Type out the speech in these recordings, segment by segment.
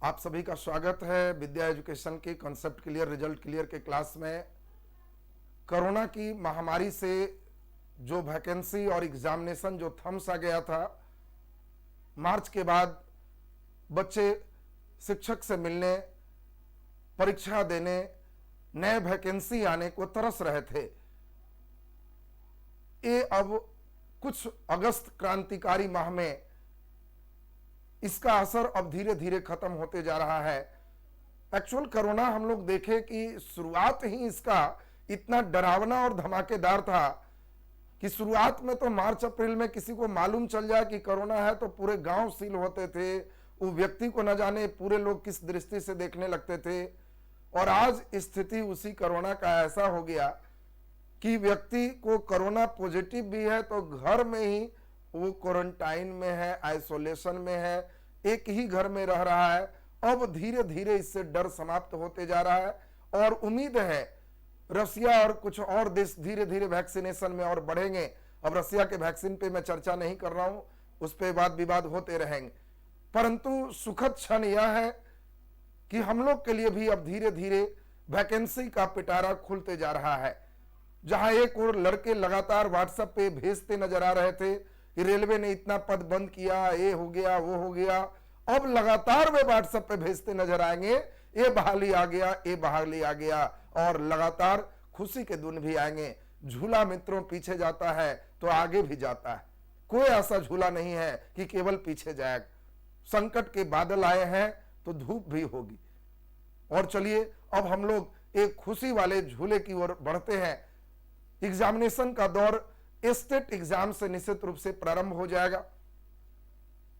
आप सभी का स्वागत है विद्या एजुकेशन के कॉन्सेप्ट क्लियर रिजल्ट क्लियर के क्लास में। कोरोना की महामारी से जो वैकेंसी और एग्जामिनेशन जो थम सा गया था, मार्च के बाद बच्चे शिक्षक से मिलने, परीक्षा देने, नए वैकेंसी आने को तरस रहे थे। ये अब कुछ अगस्त क्रांतिकारी माह में इसका असर अब धीरे धीरे खत्म होते जा रहा है। एक्चुअल कोरोना हम लोग देखें कि शुरुआत ही इसका इतना डरावना और धमाकेदार था कि शुरुआत में तो मार्च अप्रैल में किसी को मालूम चल जाए कि कोरोना है तो पूरे गांव सील होते थे, वो व्यक्ति को न जाने पूरे लोग किस दृष्टि से देखने लगते थे। और आज स्थिति उसी कोरोना का ऐसा हो गया कि व्यक्ति को कोरोना पॉजिटिव भी है तो घर में ही वो क्वारंटाइन में है, आइसोलेशन में है, एक ही घर में रह रहा है। अब धीरे धीरे इससे डर समाप्त होते जा रहा है और उम्मीद है रसिया और कुछ और देश धीरे धीरे वैक्सीनेशन में और बढ़ेंगे। अब रसिया के वैक्सीन पे मैं चर्चा नहीं कर रहा हूं, उस पे वाद विवाद होते रहेंगे, परंतु सुखद क्षण यह है कि हम लोग के लिए भी अब धीरे धीरे वैकेंसी का पिटारा खुलते जा रहा है। जहां एक और लड़के लगातार व्हाट्सएप पे भेजते नजर आ रहे थे कि रेलवे ने इतना पद बंद किया, ये हो गया, वो हो गया, अब लगातार वे व्हाट्सएप पे भेजते नजर आएंगे, ये बहाली आ गया, ये बहाली आ गया, और लगातार खुशी के दिन भी आएंगे। झूला मित्रों पीछे जाता है तो आगे भी जाता है, कोई ऐसा झूला नहीं है कि केवल पीछे जाएगा। संकट के बादल आए हैं तो धूप भी होगी। और चलिए अब हम लोग एक खुशी वाले झूले की ओर बढ़ते हैं। एग्जामिनेशन का दौर स्टेट एग्जाम से निश्चित रूप से प्रारंभ हो जाएगा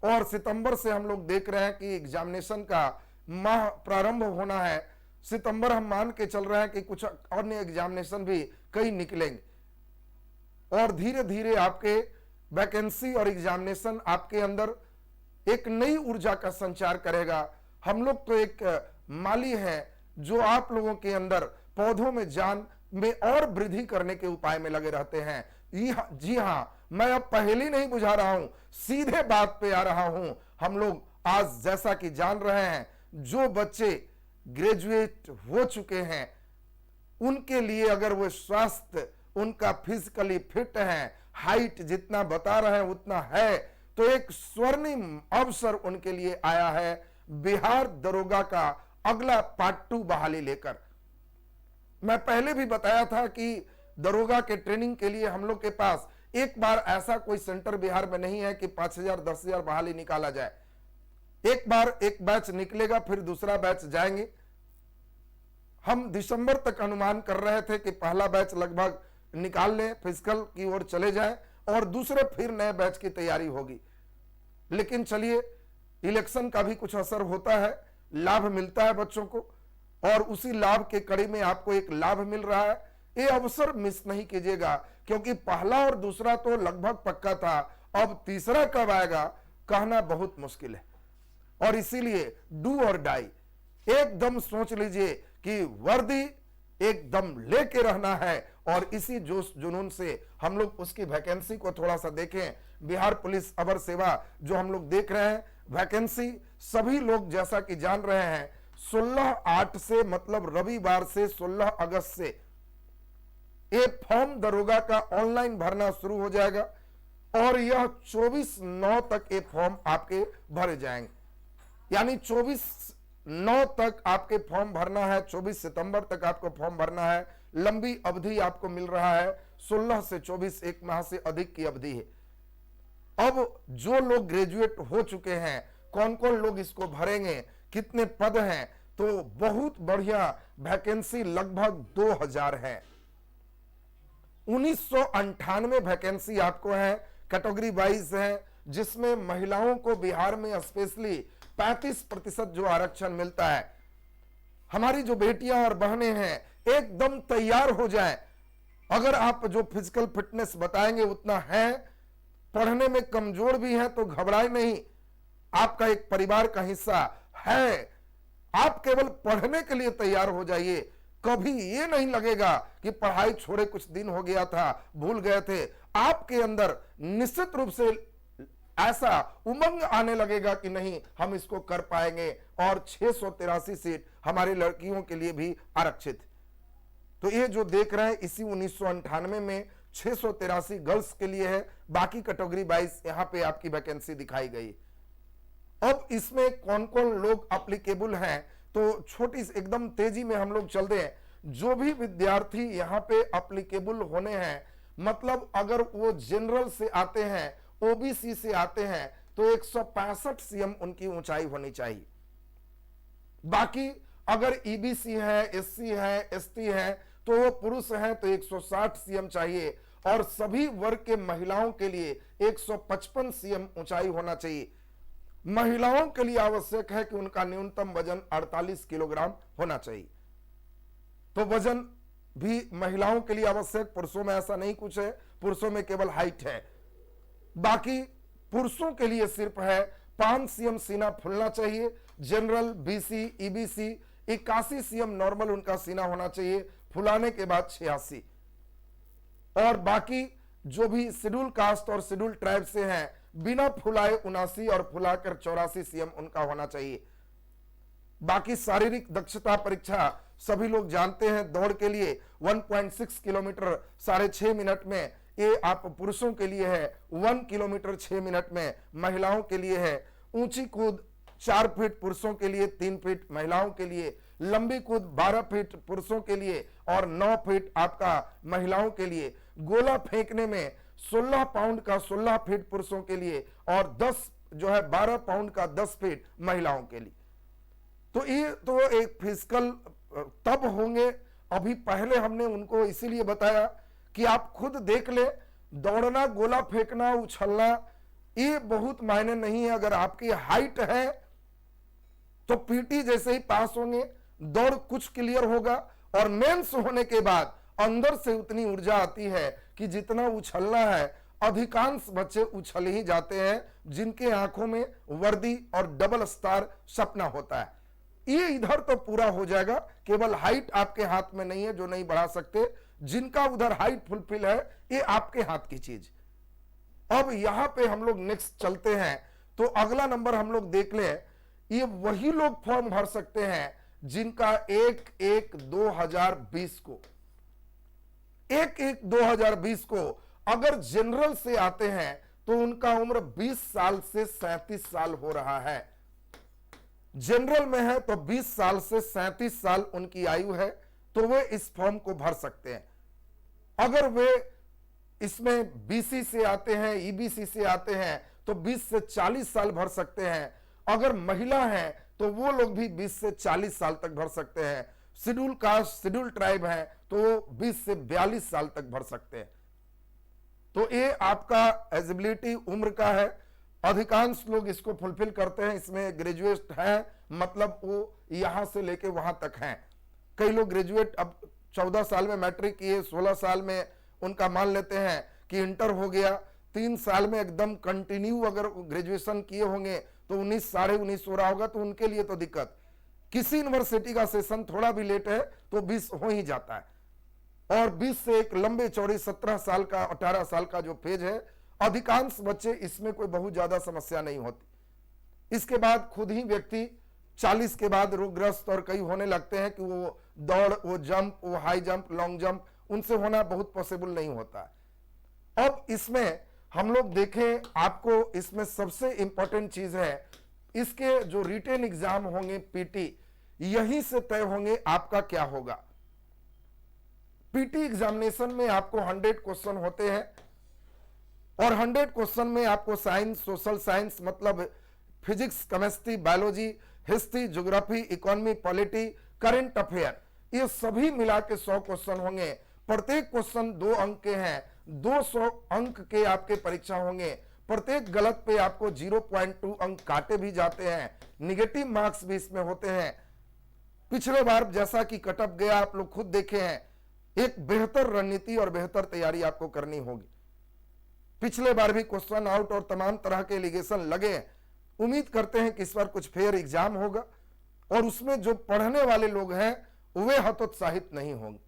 और सितंबर से हम लोग देख रहे हैं कि एग्जामिनेशन का माह प्रारंभ होना है। सितंबर हम मान के चल रहे हैं कि कुछ अन्य एग्जामिनेशन भी कई निकलेंगे और धीरे धीरे आपके वैकेंसी और एग्जामिनेशन आपके अंदर एक नई ऊर्जा का संचार करेगा। हम लोग तो एक माली हैं जो आप लोगों के अंदर पौधों में जान में और वृद्धि करने के उपाय में लगे रहते हैं। जी हां, मैं अब पहेली नहीं बुझा रहा हूं, सीधे बात पे आ रहा हूं। हम लोग आज जैसा कि जान रहे हैं, जो बच्चे ग्रेजुएट हो चुके हैं उनके लिए अगर वो स्वास्थ्य उनका फिजिकली फिट है, हाइट जितना बता रहे हैं उतना है, तो एक स्वर्णिम अवसर उनके लिए आया है बिहार दरोगा का अगला पार्ट 2 बहाली लेकर। मैं पहले भी बताया था कि दरोगा के ट्रेनिंग के लिए हम लोग के पास एक बार ऐसा कोई सेंटर बिहार में नहीं है कि 5,000 10,000 बहाली निकाला जाए। एक बार एक बैच निकलेगा, फिर दूसरा बैच जाएंगे। हम दिसंबर तक अनुमान कर रहे थे कि पहला बैच लगभग निकाल लें, फिजिकल की ओर चले जाएं और दूसरे फिर नए बैच की तैयारी होगी। लेकिन चलिए, इलेक्शन का भी कुछ असर होता है, लाभ मिलता है बच्चों को और उसी लाभ के कड़ी में आपको एक लाभ मिल रहा है। ये अवसर मिस नहीं कीजिएगा क्योंकि पहला और दूसरा तो लगभग पक्का था, अब तीसरा कब आएगा कहना बहुत मुश्किल है। और इसीलिए डू और डाई, एकदम सोच लीजिए कि वर्दी एकदम लेके रहना है और इसी जोश जुनून से हम लोग उसकी वैकेंसी को थोड़ा सा देखें। बिहार पुलिस अवर सेवा जो हम लोग देख रहे हैं, वैकेंसी सभी लोग जैसा कि जान रहे हैं 16/8 से, मतलब रविवार से 16 अगस्त से ये फॉर्म दरोगा का ऑनलाइन भरना शुरू हो जाएगा और यह 24/9 तक ये फॉर्म आपके भरे जाएंगे। यानी 24/9 तक आपके फॉर्म भरना है, 24 सितंबर तक आपको फॉर्म भरना है। लंबी अवधि आपको मिल रहा है, 16 से 24 एक माह से अधिक की अवधि है। अब जो लोग ग्रेजुएट हो चुके हैं, कौन कौन लोग इसको भरेंगे, कितने पद हैं, तो बहुत बढ़िया वैकेंसी लगभग 2000 है। 1998 वैकेंसी आपको है, कैटेगरी वाइज है, जिसमें महिलाओं को बिहार में स्पेशली 35% जो आरक्षण मिलता है। हमारी जो बेटियां और बहनें हैं एकदम तैयार हो जाएं। अगर आप जो फिजिकल फिटनेस बताएंगे उतना है, पढ़ने में कमजोर भी है तो घबराए नहीं, आपका एक परिवार का हिस्सा है। आप केवल पढ़ने के लिए तैयार हो जाइए, कभी ये नहीं लगेगा कि पढ़ाई छोड़े कुछ दिन हो गया था, भूल गए थे। आपके अंदर निश्चित रूप से ऐसा उमंग आने लगेगा कि नहीं हम इसको कर पाएंगे, और 683 सीट हमारी लड़कियों के लिए भी आरक्षित। तो ये जो देख रहे हैं इसी 1998 में 683 गर्ल्स के लिए है, बाकी कैटेगरी वाइज यहां पे आपकी वैकेंसी दिखाई गई। अब इसमें कौन कौन लोग एप्लीकेबल हैं, तो छोटी एकदम तेजी में हम लोग चलते हैं। जो भी विद्यार्थी यहां पे एप्लीकेबल होने हैं, मतलब अगर वो जनरल से आते हैं, ओबीसी से आते हैं, तो 165 सीएम उनकी ऊंचाई होनी चाहिए। बाकी अगर ईबीसी है, एससी है, एसटी है, तो वो पुरुष हैं तो 160 सीएम चाहिए, और सभी वर्ग के महिलाओं के लिए 155 सीएम ऊंचाई होना चाहिए। महिलाओं के लिए आवश्यक है कि उनका न्यूनतम वजन 48 किलोग्राम होना चाहिए। तो वजन भी महिलाओं के लिए आवश्यक, पुरुषों में ऐसा नहीं कुछ है, पुरुषों में केवल हाइट है। बाकी पुरुषों के लिए सिर्फ है 5 सीएम सीना फुलना चाहिए, general, BC, EBC 81 CM normal उनका सीना होना चाहिए, फुलाने के बाद 86। और बाकी जो भी शेड्यूल कास्ट और शेड्यूल ट्राइब से हैं, बिना फुलाए 79 और फुलाकर 84 सीएम उनका होना चाहिए। बाकी शारीरिक दक्षता परीक्षा सभी लोग जानते हैं, दौड़ के लिए 1.6 किलोमीटर 6.5 मिनट में, ये आप पुरुषों के लिए है, 1 किलोमीटर 6 मिनट में महिलाओं के लिए है। ऊंची कूद 4 फीट पुरुषों के लिए, 3 फीट महिलाओं के लिए। लंबी कूद 12 फीट पुरुषों के लिए और 9 फीट आपका महिलाओं के लिए। गोला फेंकने में 16 पाउंड का 16 फीट पुरुषों के लिए, और 10 जो है 12 पाउंड का 10 फीट महिलाओं के लिए। तो ये तो एक फिजिकल तब होंगे, अभी पहले हमने उनको इसीलिए बताया कि आप खुद देख ले, दौड़ना, गोला फेंकना, उछलना ये बहुत मायने नहीं है। अगर आपकी हाइट है तो पीटी जैसे ही पास होंगे, दौड़ कुछ क्लियर होगा, और मेंस होने के बाद अंदर से उतनी ऊर्जा आती है कि जितना उछलना है, अधिकांश बच्चे उछल ही जाते हैं जिनके आंखों में वर्दी और डबल स्टार सपना होता है। ये इधर तो पूरा हो जाएगा, केवल हाइट आपके हाथ में नहीं है जो नहीं बढ़ा सकते। जिनका उधर हाइट फुलफिल है, ये आपके हाथ की चीज। अब यहां पे हम लोग नेक्स्ट चलते हैं, तो अगला नंबर हम लोग देख लें। ये वही लोग फॉर्म भर सकते हैं जिनका 1/1/2020 को 1/1/2020 को अगर जनरल से आते हैं तो उनका उम्र 20 साल से 37 साल हो रहा है। जनरल में है तो 20 साल से 37 साल उनकी आयु है, तो वे इस फॉर्म को भर सकते हैं। अगर वे इसमें बीसी से आते हैं, ईबीसी से आते हैं, तो 20 से 40 साल भर सकते हैं। अगर महिला है तो वो लोग भी 20 से 40 साल तक भर सकते हैं। शेड्यूल कास्ट, शेड्यूल ट्राइब है तो वो 20 से 42 साल तक भर सकते हैं। तो ये आपका एलिजिबिलिटी उम्र का है। अधिकांश लोग इसको फुलफिल करते हैं। इसमें ग्रेजुएट है, मतलब वो यहां से लेके वहां तक हैं। कई लोग ग्रेजुएट अब 14 साल में मैट्रिक किए, 16 साल में उनका मान लेते हैं कि इंटर हो गया, 3 साल में एकदम कंटिन्यू अगर ग्रेजुएशन किए होंगे तो 19 साढ़े 19 हो रहा होगा, तो उनके लिए तो दिक्कत। किसी यूनिवर्सिटी का सेशन थोड़ा भी लेट है तो 20 हो ही जाता है। और 20 से एक लंबे चौड़े 17 साल का 18 साल का जो फेज है, अधिकांश बच्चे इसमें कोई बहुत ज्यादा समस्या नहीं होती। इसके बाद खुद ही व्यक्ति 40 के बाद रोगग्रस्त और कई होने लगते हैं कि वो दौड़, वो जंप, वो हाई जंप, लॉन्ग जंप उनसे होना बहुत पॉसिबल नहीं होता है। अब इसमें हम लोग देखें, आपको इसमें सबसे इंपॉर्टेंट चीज है, इसके जो रिटेन एग्जाम होंगे पीटी, यहीं से तय होंगे आपका क्या होगा। पीटी एग्जामिनेशन में आपको 100 क्वेश्चन होते हैं, और 100 क्वेश्चन में आपको साइंस, सोशल साइंस मतलब physics, chemistry, biology, history, geography, economy, polity, current affair, ये सभी मिला के 100 क्वेश्चन होंगे। प्रत्येक क्वेश्चन 2 अंक के हैं, 200 अंक के आपके परीक्षा होंगे। प्रत्येक गलत पे आपको 0.2 अंक काटे भी जाते हैं, निगेटिव मार्क्स भी इसमें होते हैं। पिछले बार जैसा कि कटअप गया, आप लोग खुद देखे हैं, एक बेहतर रणनीति और बेहतर तैयारी आपको करनी होगी। पिछले बार भी क्वेश्चन आउट और तमाम तरह के एलिगेशन लगे। उम्मीद करते हैं कि इस बार कुछ फेयर एग्जाम होगा, और उसमें जो पढ़ने वाले लोग हैं वे हतोत्साहित नहीं होंगे।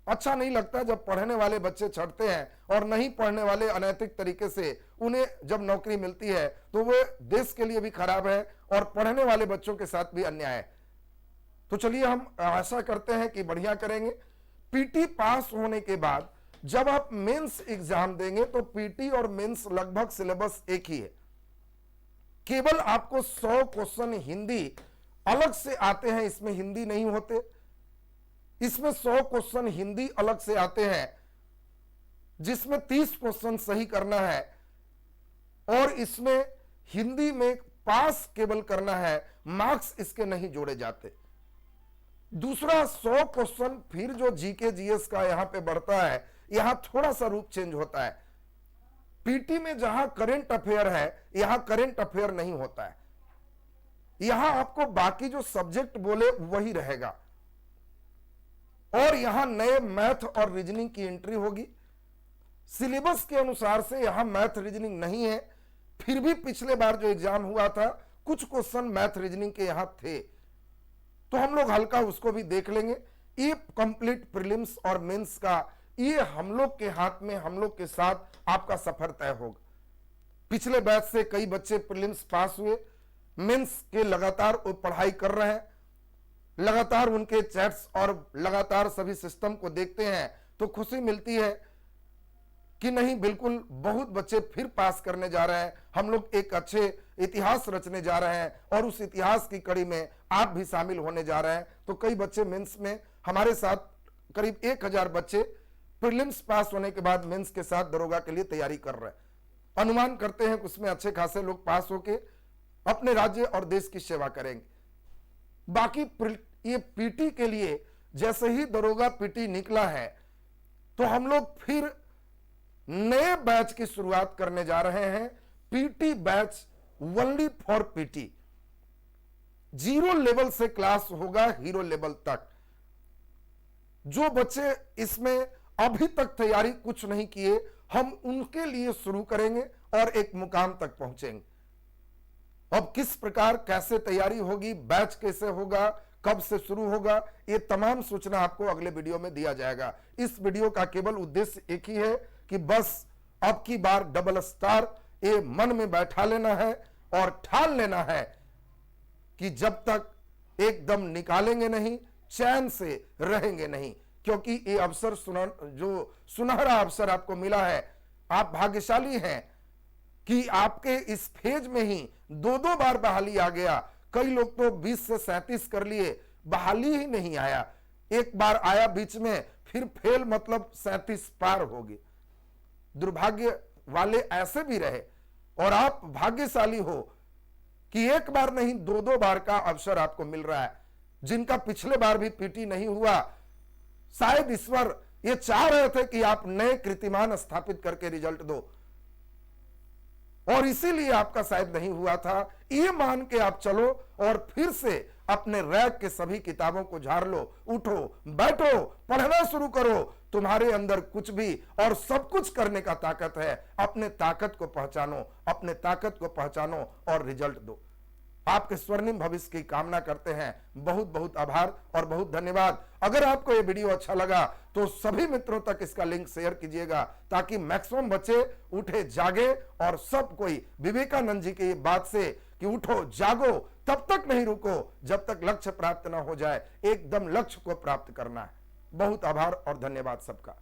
अच्छा नहीं लगता जब पढ़ने वाले बच्चे छटते हैं और नहीं पढ़ने वाले अनैतिक तरीके से उन्हें जब नौकरी मिलती है तो वो देश के लिए भी खराब है और पढ़ने वाले बच्चों के साथ भी अन्याय है। तो चलिए हम आशा करते हैं कि बढ़िया करेंगे। पीटी पास होने के बाद जब आप मेंस एग्जाम देंगे तो पीटी और मेंस लगभग सिलेबस एक ही है, केवल आपको 100 क्वेश्चन हिंदी अलग से आते हैं, इसमें हिंदी नहीं होते। इसमें 100 क्वेश्चन हिंदी अलग से आते हैं जिसमें 30 क्वेश्चन सही करना है और इसमें हिंदी में पास केवल करना है, मार्क्स इसके नहीं जोड़े जाते। दूसरा 100 क्वेश्चन फिर जो जीके जीएस का यहां पे बढ़ता है, यहां थोड़ा सा रूप चेंज होता है। पीटी में जहां करंट अफेयर है यहां करंट अफेयर नहीं होता है, यहां आपको बाकी जो सब्जेक्ट बोले वही रहेगा और यहां नए मैथ और रीजनिंग की एंट्री होगी। सिलेबस के अनुसार से यहां मैथ रीजनिंग नहीं है, फिर भी पिछले बार जो एग्जाम हुआ था कुछ क्वेश्चन मैथ रीजनिंग के यहां थे, तो हम लोग हल्का उसको भी देख लेंगे। ये कंप्लीट प्रीलिम्स और मेंस का ये हम लोग के हाथ में, हम लोग के साथ आपका सफर तय होगा। पिछले बैच से कई बच्चे प्रीलिम्स पास हुए, मेंस के लगातार वो पढ़ाई कर रहे हैं, लगातार उनके चैट्स और लगातार सभी सिस्टम को देखते हैं तो खुशी मिलती है कि नहीं, बिल्कुल बहुत बच्चे फिर पास करने जा रहे हैं। हम लोग एक अच्छे इतिहास रचने जा रहे हैं और उस इतिहास की कड़ी में आप भी शामिल होने जा रहे हैं। तो कई बच्चे मेंस में हमारे साथ, करीब 1000 बच्चे प्रीलिम्स पास होने के बाद मेंस के साथ दरोगा के लिए तैयारी कर रहे हैं। अनुमान करते हैं कि उसमें अच्छे खासे लोग पास होके अपने राज्य और देश की सेवा करेंगे। बाकी ये पीटी के लिए जैसे ही दरोगा पीटी निकला है तो हम लोग फिर नए बैच की शुरुआत करने जा रहे हैं। PT batch only for PT, 0 level से क्लास होगा हीरो लेवल तक। जो बच्चे इसमें अभी तक तैयारी कुछ नहीं किए, हम उनके लिए शुरू करेंगे और एक मुकाम तक पहुंचेंगे। अब किस प्रकार कैसे तैयारी होगी, बैच कैसे होगा, कब से शुरू होगा, ये तमाम सूचना आपको अगले वीडियो में दिया जाएगा। इस वीडियो का केवल उद्देश्य एक ही है कि बस अब की बार डबल स्टार ये मन में बैठा लेना है और ठान लेना है कि जब तक एकदम निकालेंगे नहीं, चैन से रहेंगे नहीं, क्योंकि ये अवसर जो सुनहरा अवसर आपको मिला है, आप भाग्यशाली हैं कि आपके इस फेज में ही 2-2 बार बहाली आ गया। कई लोग तो 20 से 37 कर लिए, बहाली ही नहीं आया। एक बार आया बीच में, फिर फेल मतलब 37 पार होगी। दुर्भाग्य वाले ऐसे भी रहे और आप भाग्यशाली हो कि एक बार नहीं 2-2 बार का अवसर आपको मिल रहा है। जिनका पिछले बार भी पीटी नहीं हुआ, शायद ईश्वर ये चाह रहे थे कि आप नए कीर्तिमान स्थापित करके रिजल्ट दो और इसीलिए आपका शायद नहीं हुआ था। ये मान के आप चलो और फिर से अपने रैक के सभी किताबों को झाड़ लो, उठो, बैठो, पढ़ना शुरू करो। तुम्हारे अंदर कुछ भी और सब कुछ करने का ताकत है। अपने ताकत को पहचानो, अपने ताकत को पहचानो और रिजल्ट दो। आपके स्वर्णिम भविष्य की कामना करते हैं। बहुत बहुत आभार और बहुत धन्यवाद। अगर आपको ये वीडियो अच्छा लगा तो सभी मित्रों तक इसका लिंक शेयर कीजिएगा ताकि मैक्सिमम बच्चे उठे जागे और सब कोई विवेकानंद जी की बात से कि उठो जागो, तब तक नहीं रुको जब तक लक्ष्य प्राप्त ना हो जाए। एकदम लक्ष्य को प्राप्त करना है। बहुत आभार और धन्यवाद सबका।